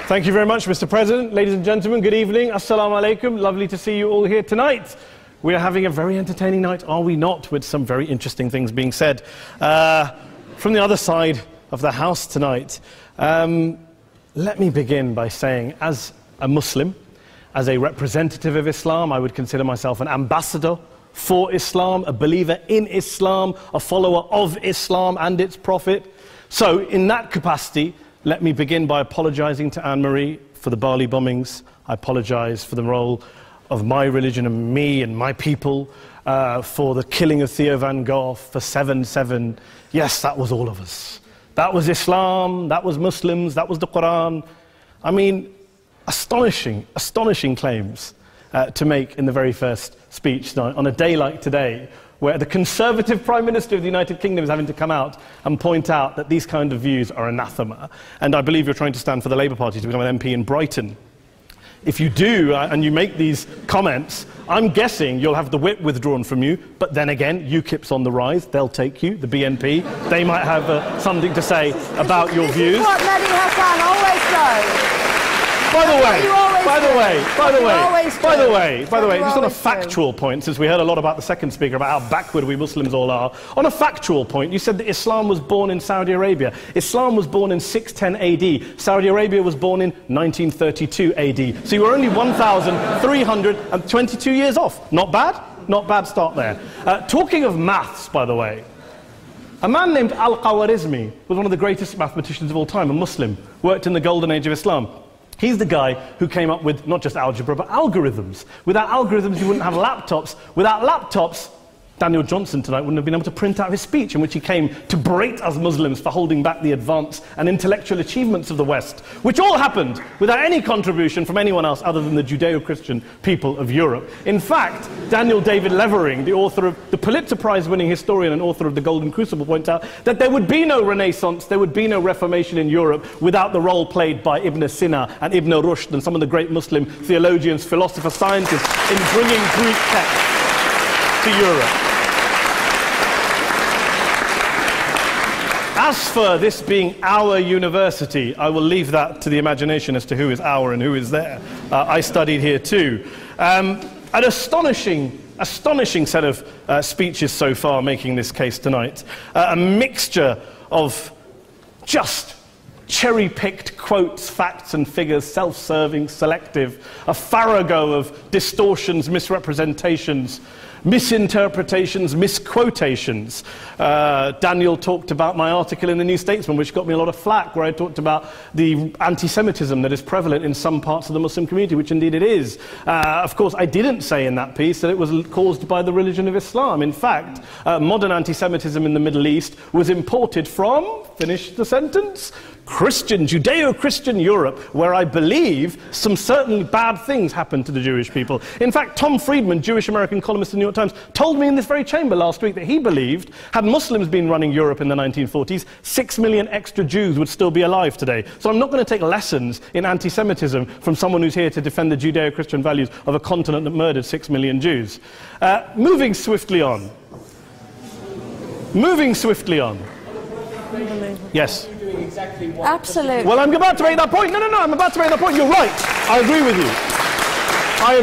Thank you very much, Mr. President. Ladies and gentlemen, good evening. Assalamu alaikum. Lovely to see you all here tonight. We are having a very entertaining night, are we not, with some very interesting things being said from the other side of the house tonight. Let me begin by saying, as a Muslim, as a representative of Islam, I would consider myself an ambassador for Islam, a believer in Islam, a follower of Islam and its Prophet. So, in that capacity, let me begin by apologizing to Anne-Marie for the Bali bombings. I apologize for the role of my religion and me and my people, for the killing of Theo van Gogh, for 7/7. Yes, that was all of us. That was Islam, that was Muslims, that was the Quran. I mean, astonishing claims to make in the very first speech tonight, on a day like today, where the Conservative Prime Minister of the United Kingdom is having to come out and point out that these kind of views are anathema. And I believe you're trying to stand for the Labour Party to become an MP in Brighton. If you do, and you make these comments, I'm guessing you'll have the whip withdrawn from you, but then again, UKIP's on the rise, they'll take you, the BNP, they might have something to say about your views. This is what Mehdi Hassan always does. By the way, just on a factual point, since we heard a lot about the second speaker, about how backward we Muslims all are, on a factual point, you said that Islam was born in Saudi Arabia. Islam was born in 610 AD. Saudi Arabia was born in 1932 AD. So you were only 1,322 years off. Not bad? Not bad start there. Talking of maths, by the way, a man named Al-Khwarizmi was one of the greatest mathematicians of all time, a Muslim, worked in the golden age of Islam. He's the guy who came up with not just algebra, but algorithms. Without algorithms, you wouldn't have laptops. Without laptops, Daniel Johnson tonight wouldn't have been able to print out his speech in which he came to berate us Muslims for holding back the advance and intellectual achievements of the West, which all happened without any contribution from anyone else other than the Judeo-Christian people of Europe. In fact, Daniel David Levering, the author of the Pulitzer Prize-winning historian and author of The Golden Crucible, points out that there would be no Renaissance, there would be no Reformation in Europe without the role played by Ibn Sina and Ibn Rushd and some of the great Muslim theologians, philosophers, scientists in bringing Greek texts to Europe. As for this being our university, I will leave that to the imagination as to who is our and who is there. I studied here too. An astonishing set of speeches so far making this case tonight. A mixture of just cherry-picked quotes, facts and figures, self-serving, selective, a farrago of distortions, misrepresentations, misinterpretations, misquotations. Daniel talked about my article in the New Statesman, which got me a lot of flack, where I talked about the anti-Semitism that is prevalent in some parts of the Muslim community, which indeed it is. Of course, I didn't say in that piece that it was caused by the religion of Islam. In fact, modern anti-Semitism in the Middle East was imported from, finish the sentence, Judeo-Christian Europe, where I believe some certainly bad things happened to the Jewish people. In fact, Tom Friedman, Jewish-American columnist in the New York Times, told me in this very chamber last week that he believed, had Muslims been running Europe in the 1940s, 6 million extra Jews would still be alive today. So I'm not going to take lessons in anti-Semitism from someone who's here to defend the Judeo-Christian values of a continent that murdered 6 million Jews. Moving swiftly on. Yes. Absolutely. Well, I'm about to make that point. No, I'm about to make that point. You're right. I agree with you. I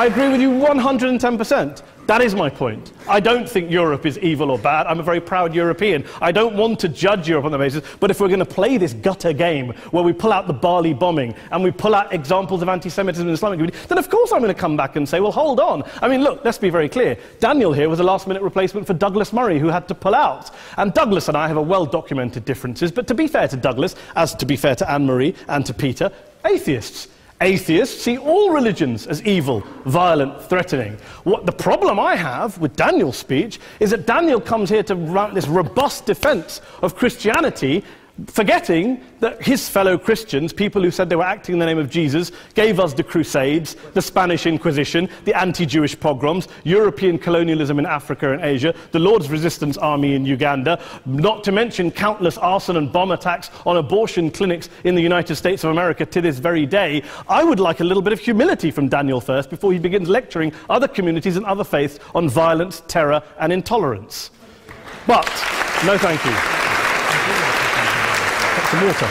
agree with you 110%. That is my point. I don't think Europe is evil or bad. I'm a very proud European. I don't want to judge Europe on that basis, but if we're going to play this gutter game where we pull out the Bali bombing and we pull out examples of anti-Semitism in the Islamic community, then of course I'm going to come back and say, well, hold on. I mean, look, let's be very clear. Daniel here was a last-minute replacement for Douglas Murray, who had to pull out. And Douglas and I have a well-documented differences, but to be fair to Douglas, as to be fair to Anne-Marie and to Peter, atheists. Atheists see all religions as evil, violent, threatening. What the problem I have with Daniel's speech is that Daniel comes here to run this robust defense of Christianity, forgetting that his fellow Christians, people who said they were acting in the name of Jesus, gave us the Crusades, the Spanish Inquisition, the anti-Jewish pogroms, European colonialism in Africa and Asia, the Lord's Resistance Army in Uganda, not to mention countless arson and bomb attacks on abortion clinics in the United States of America to this very day. I would like a little bit of humility from Daniel first before he begins lecturing other communities and other faiths on violence, terror and intolerance. But, no thank you. Some water.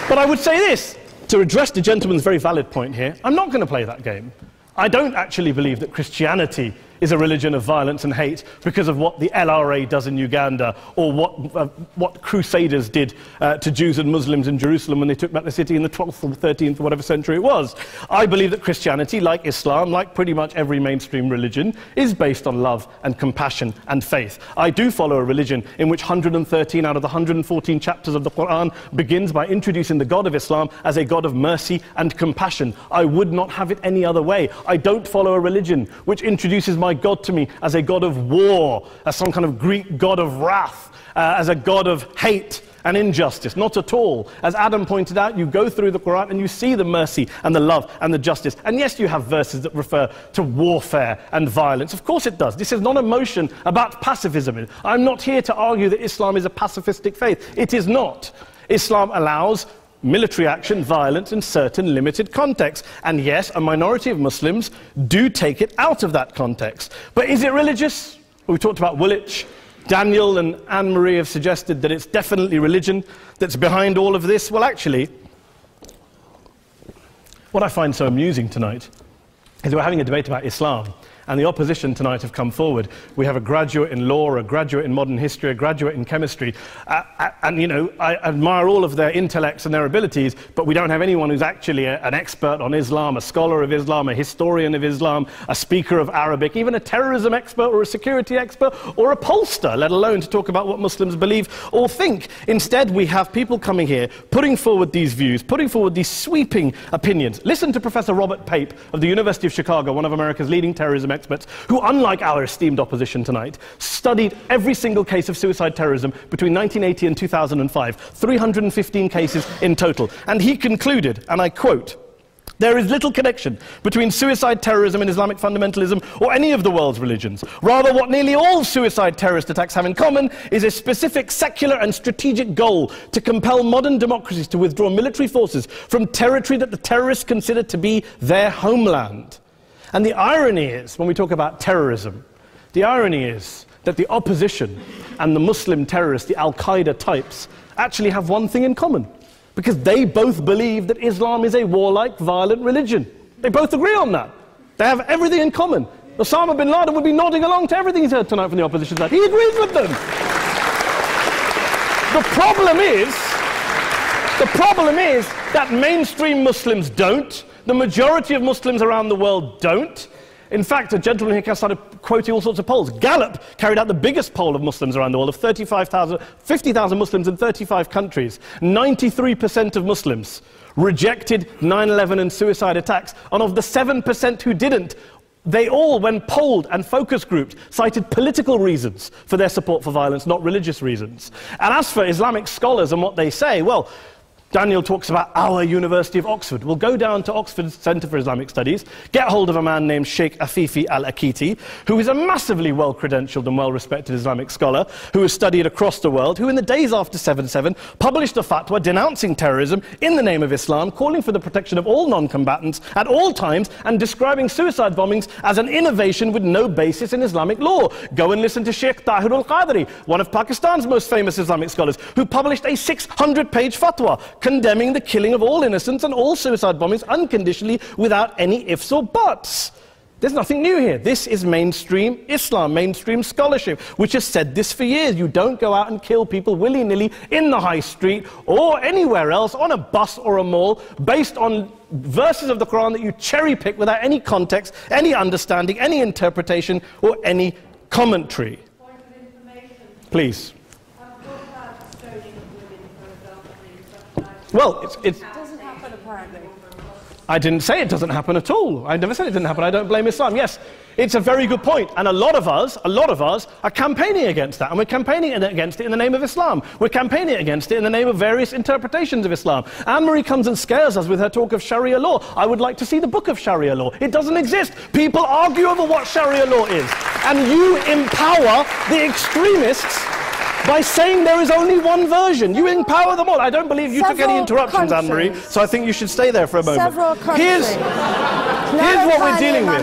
But I would say this, to address the gentleman's very valid point here, I'm not going to play that game. I don't actually believe that Christianity is a religion of violence and hate because of what the LRA does in Uganda or what Crusaders did to Jews and Muslims in Jerusalem when they took back the city in the 12th or 13th or whatever century it was. I believe that Christianity, like Islam, like pretty much every mainstream religion, is based on love and compassion and faith. I do follow a religion in which 113 out of the 114 chapters of the Quran begins by introducing the God of Islam as a God of mercy and compassion. I would not have it any other way. I don't follow a religion which introduces my God to me as a God of war, as some kind of Greek God of wrath, as a God of hate and injustice. Not at all. As Adam pointed out, you go through the Quran and you see the mercy and the love and the justice. And yes, you have verses that refer to warfare and violence. Of course it does. This is not a motion about pacifism. I'm not here to argue that Islam is a pacifistic faith. It is not. Islam allows military action, violence in certain limited contexts. And yes, a minority of Muslims do take it out of that context. But is it religious? We talked about Woolwich. Daniel and Anne-Marie have suggested that it's definitely religion that's behind all of this. Well, actually, what I find so amusing tonight is we're having a debate about Islam. And the opposition tonight have come forward. We have a graduate in law, a graduate in modern history, a graduate in chemistry. And, you know, I admire all of their intellects and their abilities, but we don't have anyone who's actually an expert on Islam, a scholar of Islam, a historian of Islam, a speaker of Arabic, even a terrorism expert or a security expert or a pollster, let alone to talk about what Muslims believe or think. Instead, we have people coming here, putting forward these views, putting forward these sweeping opinions. Listen to Professor Robert Pape of the University of Chicago, one of America's leading terrorism experts, who, unlike our esteemed opposition tonight, studied every single case of suicide terrorism between 1980 and 2005, 315 cases in total. And he concluded, and I quote, "There is little connection between suicide terrorism and Islamic fundamentalism or any of the world's religions. Rather, what nearly all suicide terrorist attacks have in common is a specific secular and strategic goal to compel modern democracies to withdraw military forces from territory that the terrorists consider to be their homeland." And the irony is, when we talk about terrorism, the irony is that the opposition and the Muslim terrorists, the Al-Qaeda types, actually have one thing in common. Because they both believe that Islam is a warlike, violent religion. They both agree on that. They have everything in common. Osama bin Laden would be nodding along to everything he's heard tonight from the opposition side. He agrees with them. The problem is that mainstream Muslims don't. The majority of Muslims around the world don't. In fact, a gentleman here started quoting all sorts of polls. Gallup carried out the biggest poll of Muslims around the world, of 50,000 Muslims in 35 countries. 93% of Muslims rejected 9/11 and suicide attacks. And of the 7% who didn't, they all, when polled and focus grouped, cited political reasons for their support for violence, not religious reasons. And as for Islamic scholars and what they say, well, Daniel talks about our University of Oxford. We'll go down to Oxford Centre for Islamic Studies, get hold of a man named Sheikh Afifi al-Akiti, who is a massively well-credentialed and well-respected Islamic scholar, who has studied across the world, who in the days after 7/7 published a fatwa denouncing terrorism in the name of Islam, calling for the protection of all non-combatants at all times, and describing suicide bombings as an innovation with no basis in Islamic law. Go and listen to Sheikh Tahir al-Qadri, one of Pakistan's most famous Islamic scholars, who published a 600-page fatwa condemning the killing of all innocents and all suicide bombings unconditionally without any ifs or buts. There's nothing new here. This is mainstream Islam, mainstream scholarship, which has said this for years. You don't go out and kill people willy-nilly in the high street or anywhere else, on a bus or a mall, based on verses of the Quran that you cherry-pick without any context, any understanding, any interpretation, or any commentary. Point of information. Please. Well, it doesn't happen, apparently. I didn't say it doesn't happen at all. I never said it didn't happen. I don't blame Islam. Yes, it's a very good point. And a lot of us are campaigning against that. And we're campaigning against it in the name of Islam. We're campaigning against it in the name of various interpretations of Islam. Anne-Marie comes and scares us with her talk of Sharia law. I would like to see the book of Sharia law. It doesn't exist. People argue over what Sharia law is. And you empower the extremists by saying there is only one version. You empower them all. I don't believe you took any interruptions, Anne-Marie, so I think you should stay there for a moment. Several countries. Here's what we're dealing with.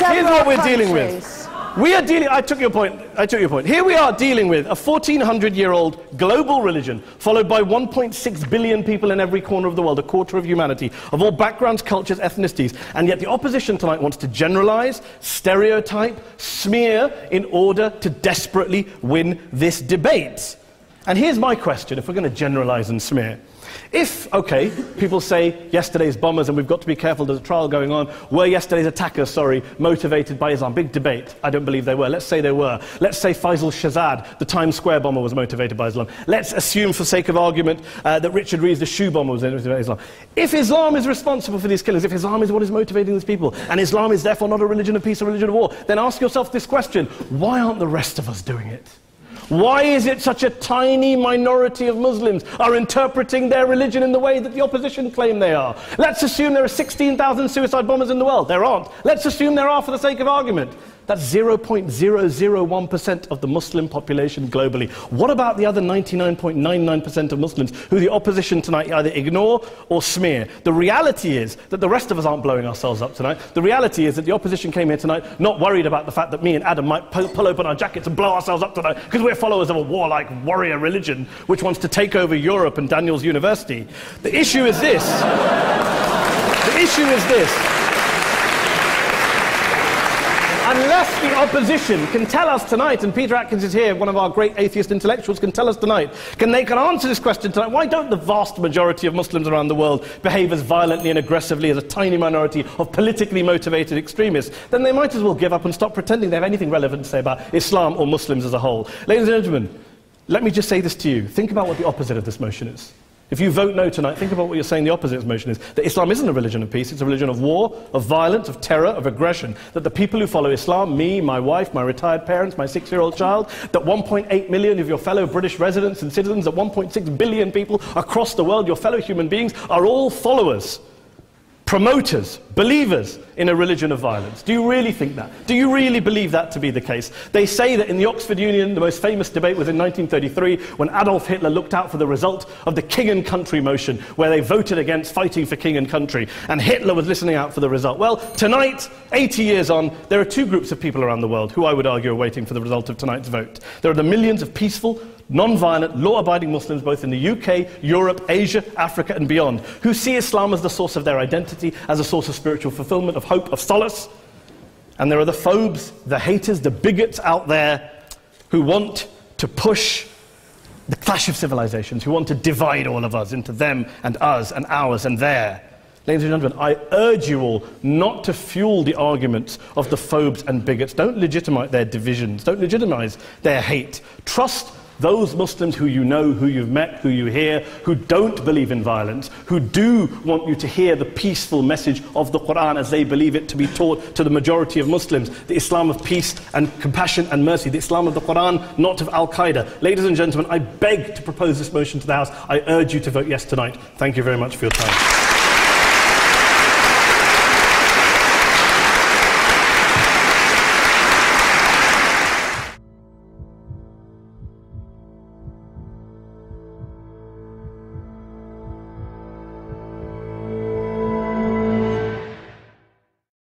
Here's what we're dealing with. I took your point. Here we are dealing with a 1400-year-old global religion followed by 1.6 billion people in every corner of the world, a quarter of humanity, of all backgrounds, cultures, ethnicities. And yet the opposition tonight wants to generalize, stereotype, smear in order to desperately win this debate. And here's my question, if we're going to generalize and smear. If, okay, people say yesterday's bombers, and we've got to be careful, there's a trial going on, were yesterday's attackers, motivated by Islam? Big debate. I don't believe they were. Let's say they were. Let's say Faisal Shahzad, the Times Square bomber, was motivated by Islam. Let's assume, for sake of argument, that Richard Reeves, the shoe bomber, was motivated by Islam. If Islam is responsible for these killings, if Islam is what is motivating these people, and Islam is therefore not a religion of peace, a religion of war, then ask yourself this question: why aren't the rest of us doing it? Why is it such a tiny minority of Muslims are interpreting their religion in the way that the opposition claim they are? Let's assume there are 16,000 suicide bombers in the world. There aren't. Let's assume there are for the sake of argument. That's 0.001% of the Muslim population globally. What about the other 99.99% of Muslims who the opposition tonight either ignore or smear? The reality is that the rest of us aren't blowing ourselves up tonight. The reality is that the opposition came here tonight not worried about the fact that me and Adam might pull open our jackets and blow ourselves up tonight because we're followers of a warlike warrior religion which wants to take over Europe and Daniel's university. The issue is this. The issue is this. Unless the opposition can tell us tonight, and Peter Atkins is here, one of our great atheist intellectuals, can tell us tonight, they can answer this question tonight: why don't the vast majority of Muslims around the world behave as violently and aggressively as a tiny minority of politically motivated extremists? Then they might as well give up and stop pretending they have anything relevant to say about Islam or Muslims as a whole. Ladies and gentlemen, let me just say this to you. Think about what the opposite of this motion is. If you vote no tonight, think about what you're saying the opposite of this motion is. That Islam isn't a religion of peace, it's a religion of war, of violence, of terror, of aggression. That the people who follow Islam, me, my wife, my retired parents, my 6-year-old child, that 1.8 million of your fellow British residents and citizens, that 1.6 billion people across the world, your fellow human beings, are all followers, promoters, believers in a religion of violence. Do you really think that? Do you really believe that to be the case? They say that in the Oxford Union, the most famous debate was in 1933 when Adolf Hitler looked out for the result of the King and Country motion, where they voted against fighting for king and country, and Hitler was listening out for the result. Well, tonight, 80 years on, there are two groups of people around the world who I would argue are waiting for the result of tonight's vote. There are the millions of peaceful, non-violent, law-abiding Muslims both in the UK, Europe, Asia, Africa and beyond, who see Islam as the source of their identity, as a source of spiritual fulfillment, of hope, of solace. And there are the phobes, the haters, the bigots out there who want to push the clash of civilizations, who want to divide all of us into them and us and ours and their. Ladies and gentlemen, I urge you all not to fuel the arguments of the phobes and bigots. Don't legitimize their divisions. Don't legitimize their hate. Trust those Muslims who you know, who you've met, who you hear, who don't believe in violence, who do want you to hear the peaceful message of the Quran as they believe it to be taught to the majority of Muslims, the Islam of peace and compassion and mercy, the Islam of the Quran, not of Al-Qaeda. Ladies and gentlemen, I beg to propose this motion to the House. I urge you to vote yes tonight. Thank you very much for your time.